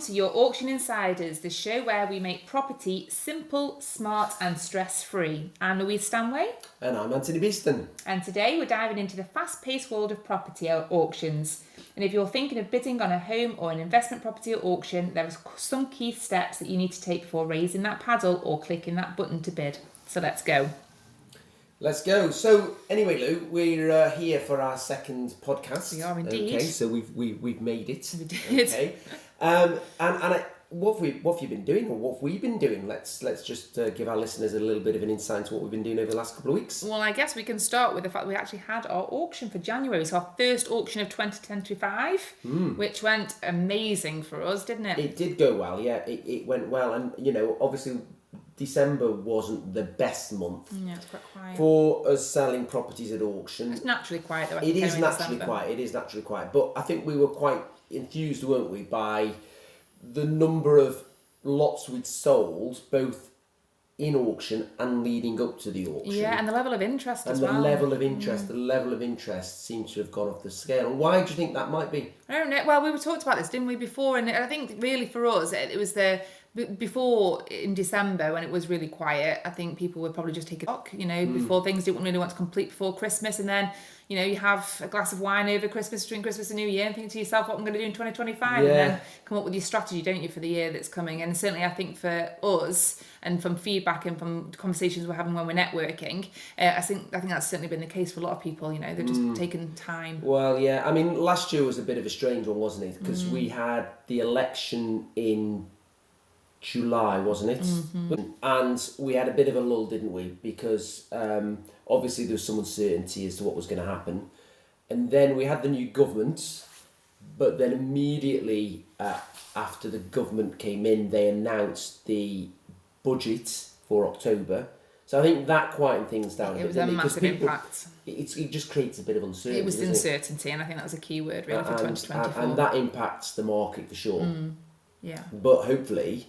to your Auction Insiders, the show where we make property simple, smart and stress-free. I'm Louise Stanway. And I'm Anthony Beeston. And today we're diving into the fast-paced world of property auctions. And if you're thinking of bidding on a home or an investment property at auction, there are some key steps that you need to take before raising that paddle or clicking that button to bid. So let's go. Let's go. So anyway, Lou, we're here for our second podcast. We are indeed. Okay, so we've made it. We did. Okay. What have you been doing, or what have we been doing? Let's just give our listeners a little bit of an insight into what we've been doing over the last couple of weeks. Well, I guess we can start with the fact that we actually had our auction for January, so our first auction of 2025, which went amazing for us, didn't it? It did go well, yeah. It went well, and obviously December wasn't the best month. Yeah, it's quite quiet. For us selling properties at auction. It's naturally quiet though. It is naturally quiet. But I think we were quite enthused, weren't we, by the number of lots we'd sold, both in auction and leading up to the auction. Yeah, and the level of interest as well. And the level of interest seems to have gone off the scale. And why do you think that might be? I don't know. Well, we talked about this, didn't we, before? And I think really for us, it was before in December when it was really quiet. I think people would probably just take a look, before things didn't really want to complete before Christmas, and then you have a glass of wine over Christmas, between Christmas and New Year, and think to yourself, what I'm going to do in 2025, and then come up with your strategy, don't you, for the year that's coming. And certainly I think for us, and from feedback and from conversations we're having when we're networking, I think that's certainly been the case for a lot of people. They've just taken time. Well, yeah, I mean, last year was a bit of a strange one, wasn't it? Because we had the election in July, wasn't it? Mm-hmm. And we had a bit of a lull, didn't we? Because obviously there was some uncertainty as to what was going to happen. And then we had the new government, but then immediately after the government came in, they announced the budget for October. So I think that quietened things down a bit. It was a massive impact. It just creates a bit of uncertainty. It was the uncertainty, and I think that was a key word really for 2024. And that impacts the market for sure. Yeah. But hopefully,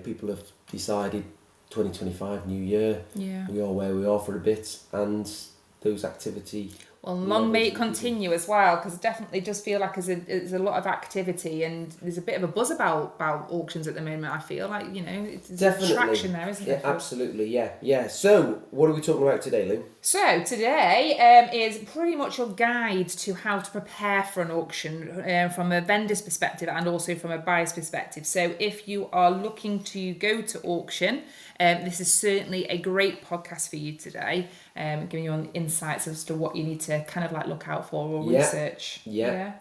people have decided 2025, new year, we are where we are for a bit, and those activity... Well, long may it continue as well, because it definitely does feel like there's a lot of activity, and there's a bit of a buzz about auctions at the moment, I feel like, it's definitely traction there, isn't it? Yeah, absolutely, yeah. So, what are we talking about today, Lou? So, today is pretty much your guide to how to prepare for an auction from a vendor's perspective and also from a buyer's perspective. So, if you are looking to go to auction, this is certainly a great podcast for you today, giving you insights as to what you need to kind of like look out for or research. Yeah.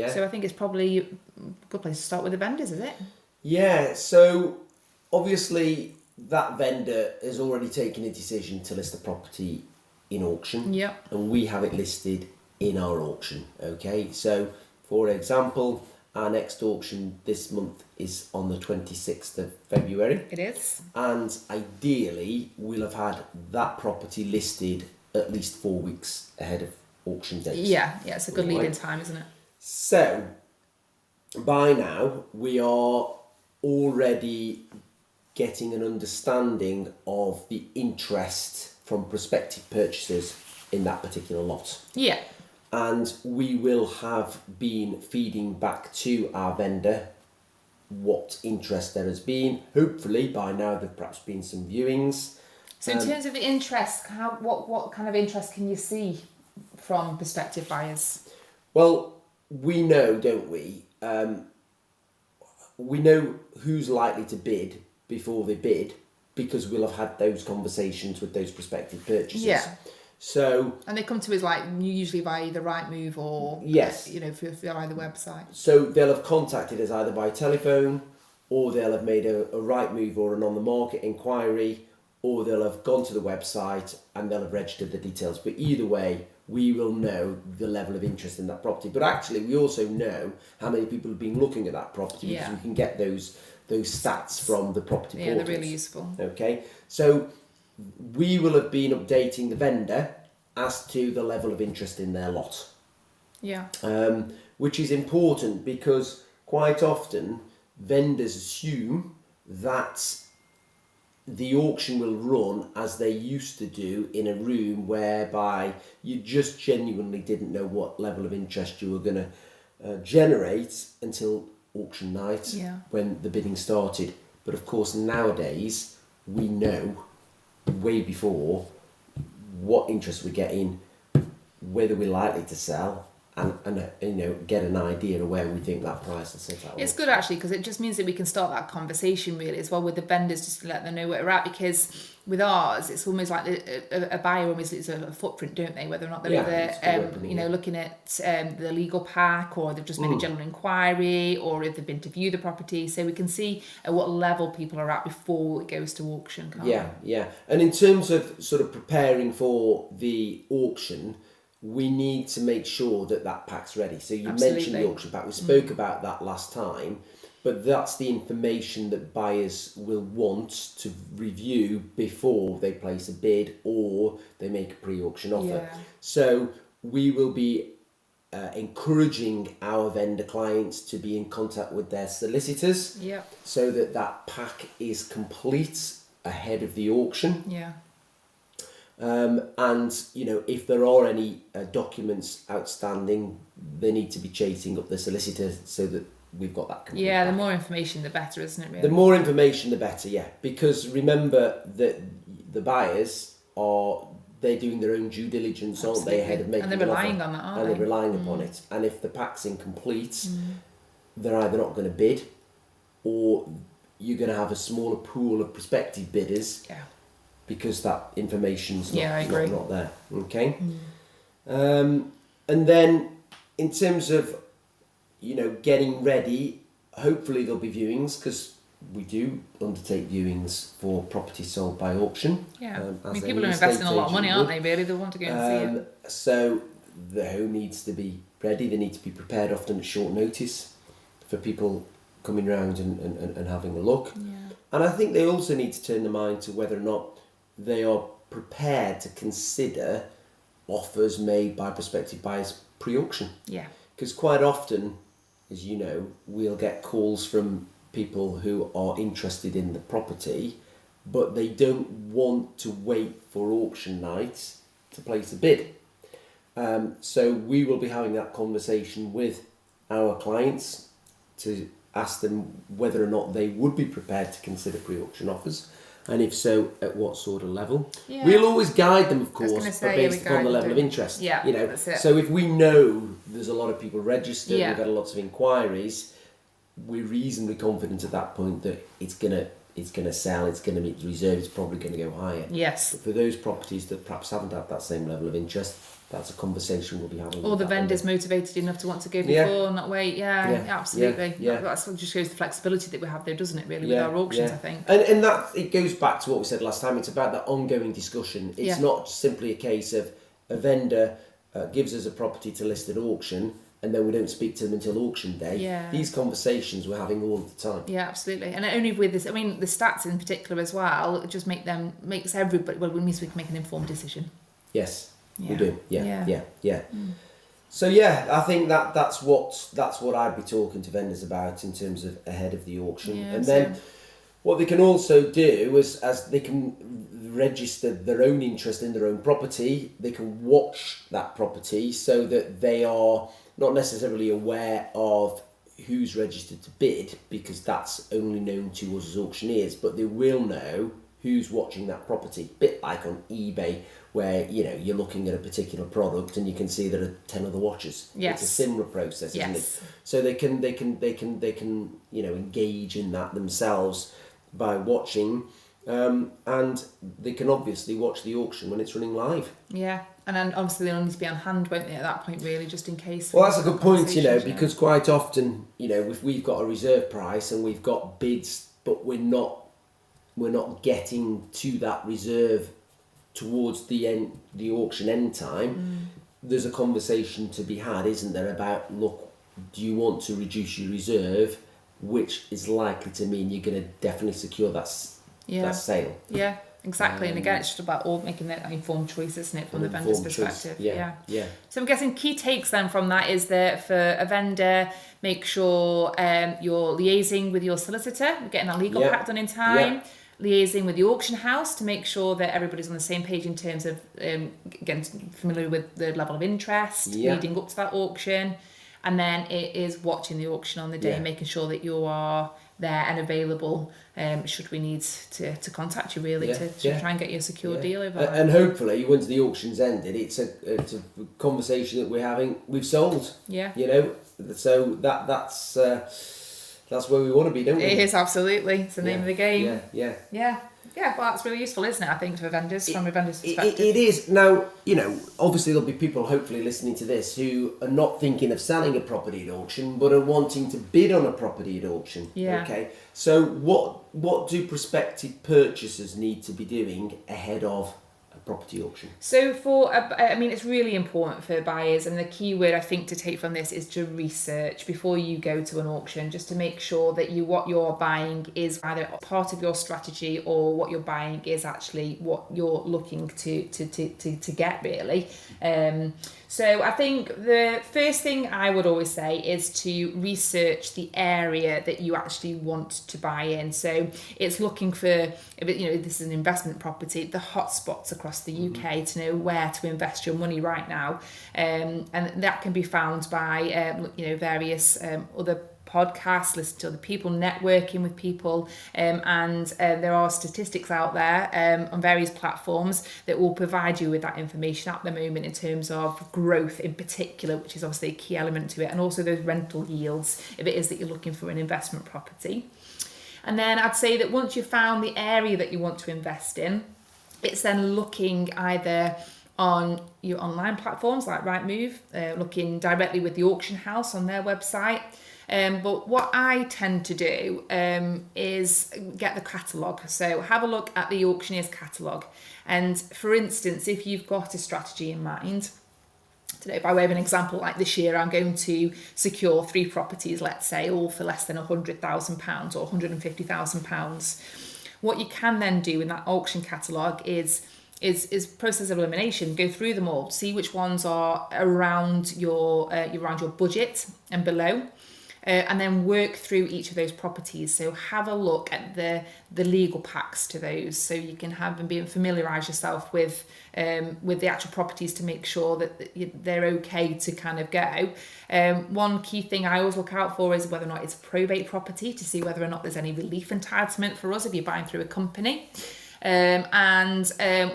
So I think it's probably a good place to start with the vendors, is it? Yeah, so obviously that vendor has already taken a decision to list the property in auction. Yeah. And we have it listed in our auction, okay? So, for example, our next auction this month is on the 26th of February. It is. And ideally, we'll have had that property listed at least 4 weeks ahead of auction dates. Yeah, it's a good lead-in time, isn't it? So, by now, we are already getting an understanding of the interest from prospective purchasers in that particular lot. Yeah. And we will have been feeding back to our vendor what interest there has been. Hopefully by now there've perhaps been some viewings. So in terms of the interest, what kind of interest can you see from prospective buyers? Well, we know, don't we? We know who's likely to bid before they bid, because we'll have had those conversations with those prospective purchasers. Yeah. So, and they come to us usually via either Rightmove or via the website. So they'll have contacted us either by telephone, or they'll have made a Rightmove or an on the market inquiry, or they'll have gone to the website and they'll have registered the details. But either way, we will know the level of interest in that property. But actually, we also know how many people have been looking at that property, because we can get those stats from the property portals. Yeah, they're really useful. Okay, so we will have been updating the vendor as to the level of interest in their lot. Yeah. Which is important, because quite often vendors assume that the auction will run as they used to do in a room whereby you just genuinely didn't know what level of interest you were going to generate until auction night Yeah. when the bidding started. But of course, nowadays we know way before what interest we're getting, whether we're likely to sell, and you know, get an idea of where we think that price will sit at. It's good actually, because it just means that we can start that conversation really as well with the vendors, just to let them know where we're at. Because with ours, it's almost like a buyer almost looks at a footprint, don't they? Whether or not they're it's good either opening, you know, looking at the legal pack, or they've just made a general inquiry, or if they've been to view the property, so we can see at what level people are at before it goes to auction. Can't Yeah. And in terms of sort of preparing for the auction, we need to make sure that that pack's ready. So you mentioned the auction pack. We spoke about that last time, but that's the information that buyers will want to review before they place a bid or they make a pre-auction offer. Yeah. So we will be encouraging our vendor clients to be in contact with their solicitors, Yep. so that that pack is complete ahead of the auction. Yeah. And you know, if there are any documents outstanding, they need to be chasing up the solicitor so that we've got that complete Yeah, pack. the more information, the better, isn't it? Really. The more information, the better. Yeah, because remember that the buyers they're doing their own due diligence, aren't they, ahead of making and they're an relying offer, on that, aren't and they? they're relying upon it. And if the pack's incomplete, they're either not going to bid, or you're going to have a smaller pool of prospective bidders. Yeah. Because that information's not, Yeah, I agree. not there. Okay. And then in terms of, you know, getting ready, hopefully there'll be viewings, because we do undertake viewings for properties sold by auction. Yeah. I as mean, any people are investing estate a lot of money, agent aren't would. they? Really, they want to go and see it. So the home needs to be ready. They need to be prepared, often at short notice, for people coming round and having a look. Yeah. And I think they also need to turn their mind to whether or not they are prepared to consider offers made by prospective buyers pre-auction. Yeah. Because quite often, as you know, we'll get calls from people who are interested in the property, but they don't want to wait for auction night to place a bid. So we will be having that conversation with our clients to ask them whether or not they would be prepared to consider pre-auction offers, and if so, at what sort of level. Yeah. We'll always guide them, of I was course, gonna but say, yeah, based we upon the guide level them. of interest. Yeah, you know, that's it. so if we know there's a lot of people registered, Yeah. we've had lots of inquiries, we're reasonably confident at that point that it's gonna sell, it's gonna meet the reserve, it's probably gonna go higher. Yes. But for those properties that perhaps haven't had that same level of interest, that's a conversation we'll be having. Or with the that vendor's vendor. motivated enough to want to go before Yeah. and not wait. Yeah, Yeah. absolutely. Yeah. That's what just shows the flexibility that we have there, doesn't it, really, with our auctions, I think. And that, it goes back to what we said last time, it's about that ongoing discussion. It's Yeah. not simply a case of a vendor gives us a property to list at auction and then we don't speak to them until auction day. Yeah. These conversations we're having all the time. Yeah, absolutely. And only with this, I mean, the stats in particular as well, it just makes everybody, well, it means we can make an informed decision. Yes, we Yeah. do. Yeah. Yeah. So yeah, I think that's what I'd be talking to vendors about in terms of ahead of the auction. Yeah, And then same. what they can also do is, as they can register their own interest in their own property, they can watch that property so that they are not necessarily aware of who's registered to bid, because that's only known to us as auctioneers, but they will know who's watching that property. Bit like on eBay, where you know you're looking at a particular product and you can see there are 10 other watchers. Yes. It's a similar process, isn't Yes. it? So they can you know engage in that themselves by watching, and they can obviously watch the auction when it's running live. Yeah. And then obviously they'll need to be on hand, won't they, at that point, really, just in case. Well, that's a good point, you know, Conversations, yeah. because quite often, you know, if we've got a reserve price and we've got bids, but we're not getting to that reserve towards the auction end time, there's a conversation to be had, isn't there, about, look, do you want to reduce your reserve, which is likely to mean you're going to definitely secure that sale. Yeah, exactly. And again, it's just about all making that informed choice, isn't it, from the vendor's Informed choice. perspective? Yeah. So I'm guessing key takes then from that is that for a vendor, make sure you're liaising with your solicitor, getting that legal pack done in time, liaising with the auction house to make sure that everybody's on the same page in terms of getting familiar with the level of interest leading up to that auction. And then it is watching the auction on the day, Yeah. making sure that you are there and available should we need to contact you really to try and get you a secure deal over. And hopefully, once the auction's ended, it's a conversation that we're having. We've sold. Yeah. You know, so that's where we want to be, don't we? It is, absolutely. It's the name of the game. Yeah. Yeah, well, that's really useful, isn't it? I think for vendors, from a vendor's perspective. It is. Now, you know, obviously there'll be people hopefully listening to this who are not thinking of selling a property at auction, but are wanting to bid on a property at auction. Yeah. Okay. So what do prospective purchasers need to be doing ahead of a property auction? So it's really important for buyers, and the key word I think to take from this is to research before you go to an auction, just to make sure that what you're buying is either part of your strategy or what you're buying is actually what you're looking to get really. So I think the first thing I would always say is to research the area that you actually want to buy in. So it's looking for, you know, this is an investment property, the hotspots across the UK to know where to invest your money right now. And that can be found by, various other podcasts, listen to other people, networking with people, and there are statistics out there on various platforms that will provide you with that information at the moment in terms of growth in particular, which is obviously a key element to it, and also those rental yields if it is that you're looking for an investment property. And then I'd say that once you've found the area that you want to invest in, it's then looking either on your online platforms like Rightmove, looking directly with the auction house on their website. But what I tend to do is get the catalogue. So have a look at the auctioneer's catalogue. And for instance, if you've got a strategy in mind, today, by way of an example, like this year, I'm going to secure 3 properties, let's say, all for less than £100,000 or £150,000. What you can then do in that auction catalogue is process of elimination. Go through them all, see which ones are around your budget and below. And then work through each of those properties. So have a look at the legal packs to those, so you can have and familiarise yourself with the actual properties to make sure that they're okay to kind of go. One key thing I always look out for is whether or not it's a probate property, to see whether or not there's any relief entitlement for us if you're buying through a company.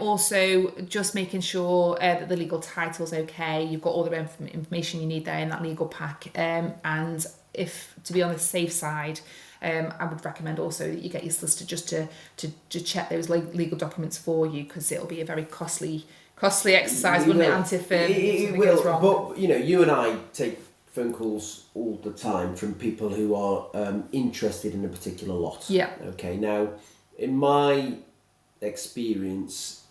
Also just making sure that the legal title's okay, you've got all the information you need there in that legal pack, and if to be on the safe side, I would recommend also that you get your solicitor just to check those legal documents for you, because it'll be a very costly exercise, wouldn't it? If something goes wrong. But you know, you and I take phone calls all the time from people who are interested in a particular lot. Yeah. Okay. Now, in my experience,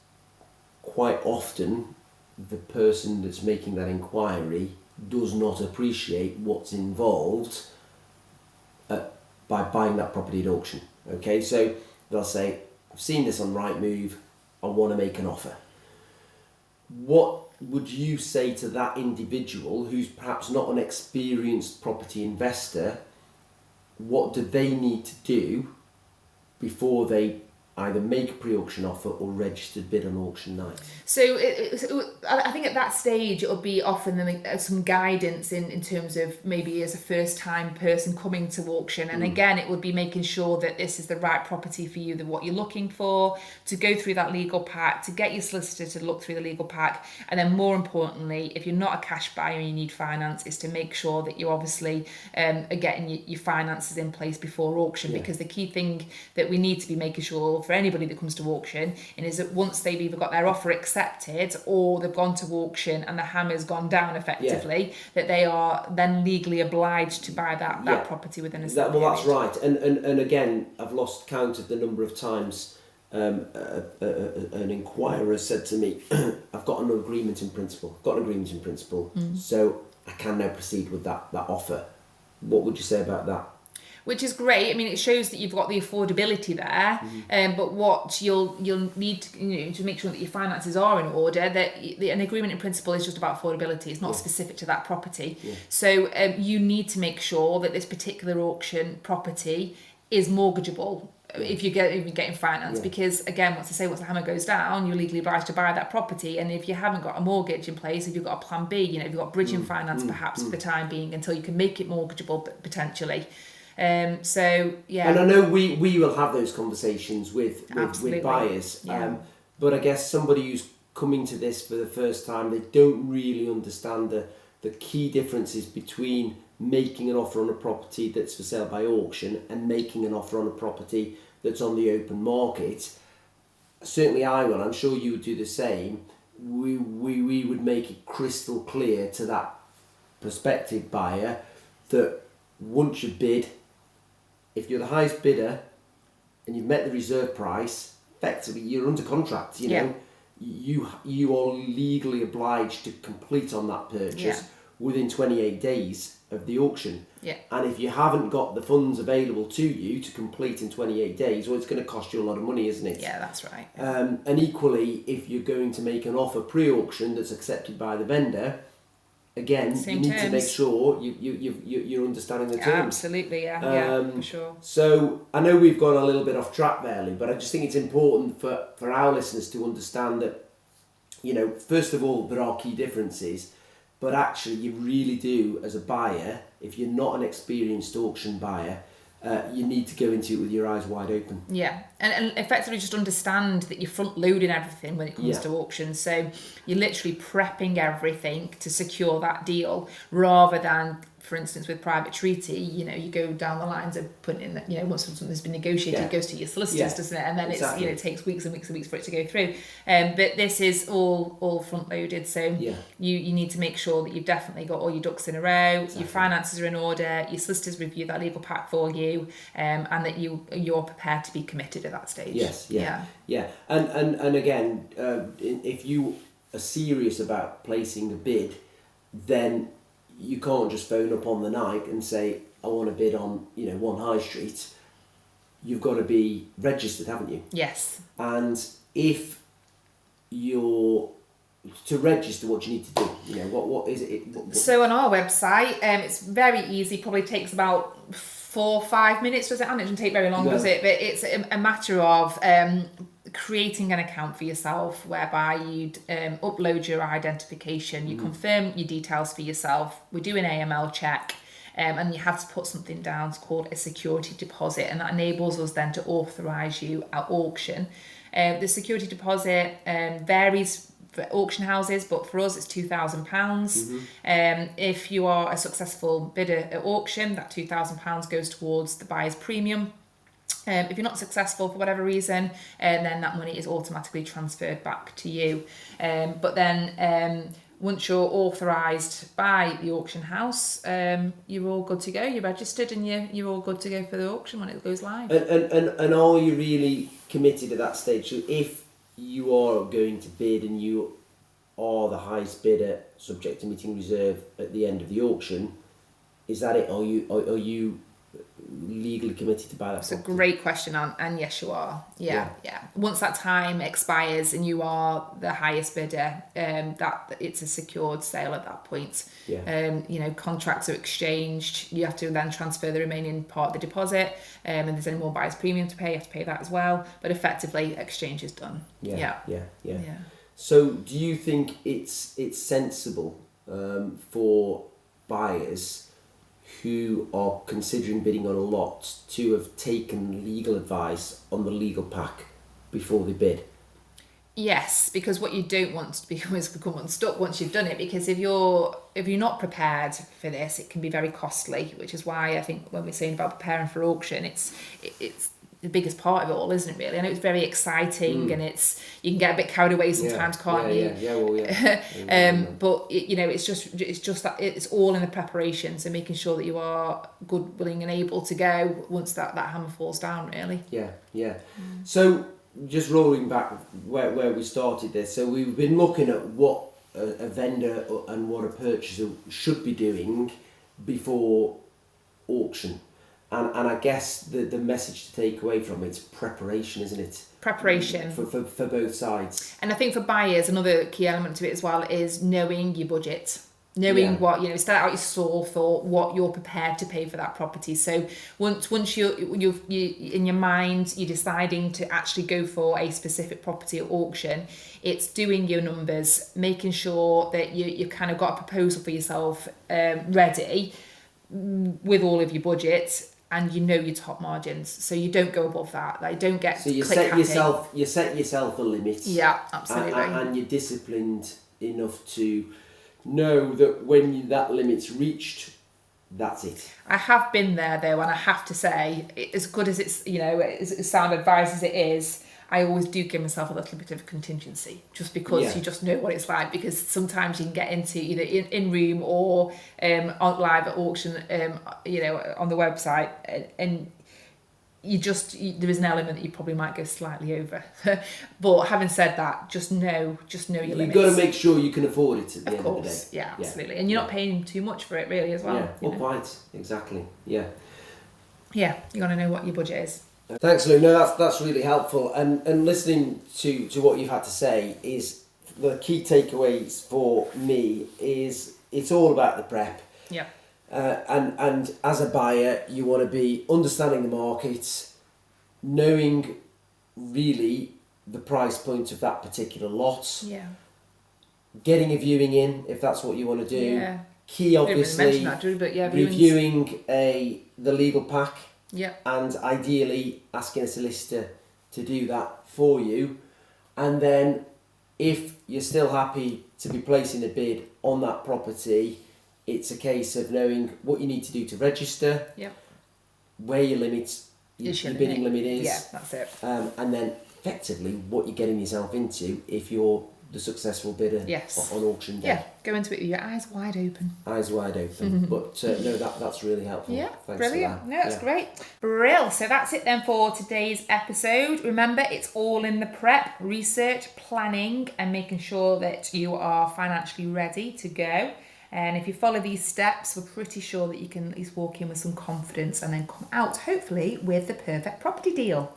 quite often the person that's making that inquiry does not appreciate what's involved by buying that property at auction. Okay, so they'll say, I've seen this on Rightmove, I want to make an offer. What would you say to that individual who's perhaps not an experienced property investor? What do they need to do before they either make a pre-auction offer or registered bid on auction night? So I think at that stage it'll be offering them some guidance in terms of maybe as a first time person coming to auction, and again it would be making sure that this is the right property for you, that what you're looking for, to go through that legal pack, to get your solicitor to look through the legal pack, and then more importantly, if you're not a cash buyer and you need finance, is to make sure that you obviously are getting your finances in place before auction, because the key thing that we need to be making sure for anybody that comes to auction is that once they've either got their offer accepted or they've gone to auction and the hammer's gone down effectively, that they are then legally obliged to buy that property within a certain period. That's right. And again, I've lost count of the number of times an inquirer said to me, I've got an agreement in principle, so I can now proceed with that offer. What would you say about that? Which is great. I mean, it shows that you've got the affordability there, but what you'll need to make sure that your finances are in order, that an agreement in principle is just about affordability. It's not specific to that property. So you need to make sure that this particular auction property is mortgageable. if you're getting finance, Yeah. because again, once the hammer goes down, you're legally obliged to buy that property, and if you haven't got a mortgage in place, if you've got a plan B, if you've got bridging finance perhaps for the time being until you can make it mortgageable potentially. So yeah. And I know we will have those conversations with Absolutely. buyers. Yeah. But I guess somebody who's coming to this for the first time, they don't really understand the key differences between making an offer on a property that's for sale by auction and making an offer on a property that's on the open market. Certainly I will, I'm sure you would do the same. We would make it crystal clear to that prospective buyer that once you bid, if you're the highest bidder and you've met the reserve price, effectively you're under contract, you know. You are legally obliged to complete on that purchase within 28 days of the auction. Yeah. And if you haven't got the funds available to you to complete in 28 days, well, it's going to cost you a lot of money, isn't it? Yeah, that's right. And equally, if you're going to make an offer pre-auction that's accepted by the vendor, again, Same you need terms. to make sure you're understanding the terms. Absolutely, yeah, for sure. So I know we've gone a little bit off track there, Lee, but I just think it's important for our listeners to understand that, you know, first of all, there are key differences, but actually you really do, as a buyer, if you're not an experienced auction buyer, you need to go into it with your eyes wide open. Yeah, and effectively just understand that you're front loading everything when it comes to auctions. So you're literally prepping everything to secure that deal, rather than, for instance, with private treaty, you know, you go down the lines of putting in that, you know, once something's been negotiated, it goes to your solicitors, doesn't it? And then it's, you know, it takes weeks and weeks and weeks for it to go through. But this is all front loaded. So you need to make sure that you've definitely got all your ducks in a row, your finances are in order, your solicitors review that legal pack for you, and that you're prepared to be committed at that stage. Yeah. And again, if you are serious about placing a bid, then you can't just phone up on the night and say, I want to bid on, you know, One High Street. You've got to be registered, haven't you? Yes. And if you're to register, what do you need to do? You know, what is it? So on our website, it's very easy. Probably takes about 4 or 5 minutes. Does it? And it doesn't take very long, does it? But it's a matter of creating an account for yourself, whereby you'd upload your identification, you confirm your details for yourself. We do an AML check, and you have to put something down. It's called a security deposit, and that enables us then to authorise you at auction. The security deposit varies for auction houses, but for us it's £2,000. If you are a successful bidder at auction, that £2,000 goes towards the buyer's premium. If you're not successful for whatever reason, then that money is automatically transferred back to you. But then once you're authorised by the auction house, you're all good to go. You're registered and you're all good to go for the auction when it goes live. And are you really committed at that stage? So if you are going to bid and you are the highest bidder, subject to meeting reserve at the end of the auction, is that it? Are you legally committed to buy that It's a property? great question, and yes, you are. Yeah. Once that time expires and you are the highest bidder, that it's a secured sale at that point. You know, contracts are exchanged. You have to then transfer the remaining part of the deposit, and if there's any more buyer's premium to pay, you have to pay that as well. But effectively, exchange is done. Yeah. So, do you think it's sensible for buyers who are considering bidding on a lot to have taken legal advice on the legal pack before they bid? Yes, because what you don't want to become is become unstuck once you've done it. Because if you're not prepared for this, it can be very costly. Which is why I think when we're saying about preparing for auction, it's the biggest part of it all, isn't it? Really, I know it's very exciting, and you can get a bit carried away sometimes, can't you? But you know, it's just that it's all in the preparation. So making sure that you are good, willing, and able to go once that hammer falls down. Really. Yeah. So just rolling back where we started this. So we've been looking at what a vendor and what a purchaser should be doing before auction. And I guess the message to take away from it's preparation, isn't it? Preparation. For both sides. And I think for buyers, another key element to it as well is knowing your budget. knowing Yeah. what, start out your sore thought, what you're prepared to pay for that property. So once you in your mind, you're deciding to actually go for a specific property at auction, it's doing your numbers, making sure that you kind of got a proposal for yourself ready with all of your budget, and your top margins, so you don't go above that. Like, don't get So you click set happy. yourself a limit. Yeah, absolutely. And you're disciplined enough to know that when that limit's reached, that's it. I have been there though, and I have to say, as good as it's, as sound advice as it is, I always do give myself a little bit of contingency, just because you just know what it's like. Because sometimes you can get into either in room or on live at auction, on the website, and there is an element that you probably might go slightly over. But having said that, just know your limits. You've got to make sure you can afford it at the end of the day. Yeah, absolutely. And you're not paying too much for it really as well. Yeah, well, quite, exactly, yeah. Yeah, you got to know what your budget is. Thanks, Lou. No, that's really helpful. And listening to what you've had to say, is the key takeaways for me is it's all about the prep. Yeah. And as a buyer, you want to be understanding the market, knowing really the price point of that particular lot, getting a viewing in if that's what you want to do. Yeah. Key, obviously, I didn't mention that, Drew, but reviewing the legal pack. Yeah. And ideally asking a solicitor to do that for you. And then if you're still happy to be placing a bid on that property, it's a case of knowing what you need to do to register, where your limits, your bidding limit is. Yeah, that's it. And then effectively what you're getting yourself into if you're the successful bidder on auction day. Yeah, go into it with your eyes wide open. Eyes wide open. But no, that's really helpful. Yeah, Thanks brilliant. for that. No, that's great. Brill. So that's it then for today's episode. Remember, it's all in the prep, research, planning, and making sure that you are financially ready to go. And if you follow these steps, we're pretty sure that you can at least walk in with some confidence and then come out, hopefully, with the perfect property deal.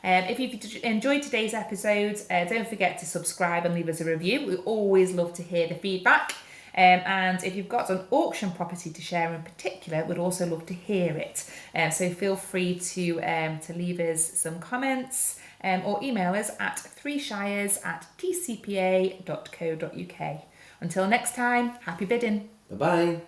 If you've enjoyed today's episode, don't forget to subscribe and leave us a review. We always love to hear the feedback. And if you've got an auction property to share in particular, we'd also love to hear it. So feel free to leave us some comments or email us at 3shires@tcpa.co.uk. Until next time, happy bidding. Bye-bye.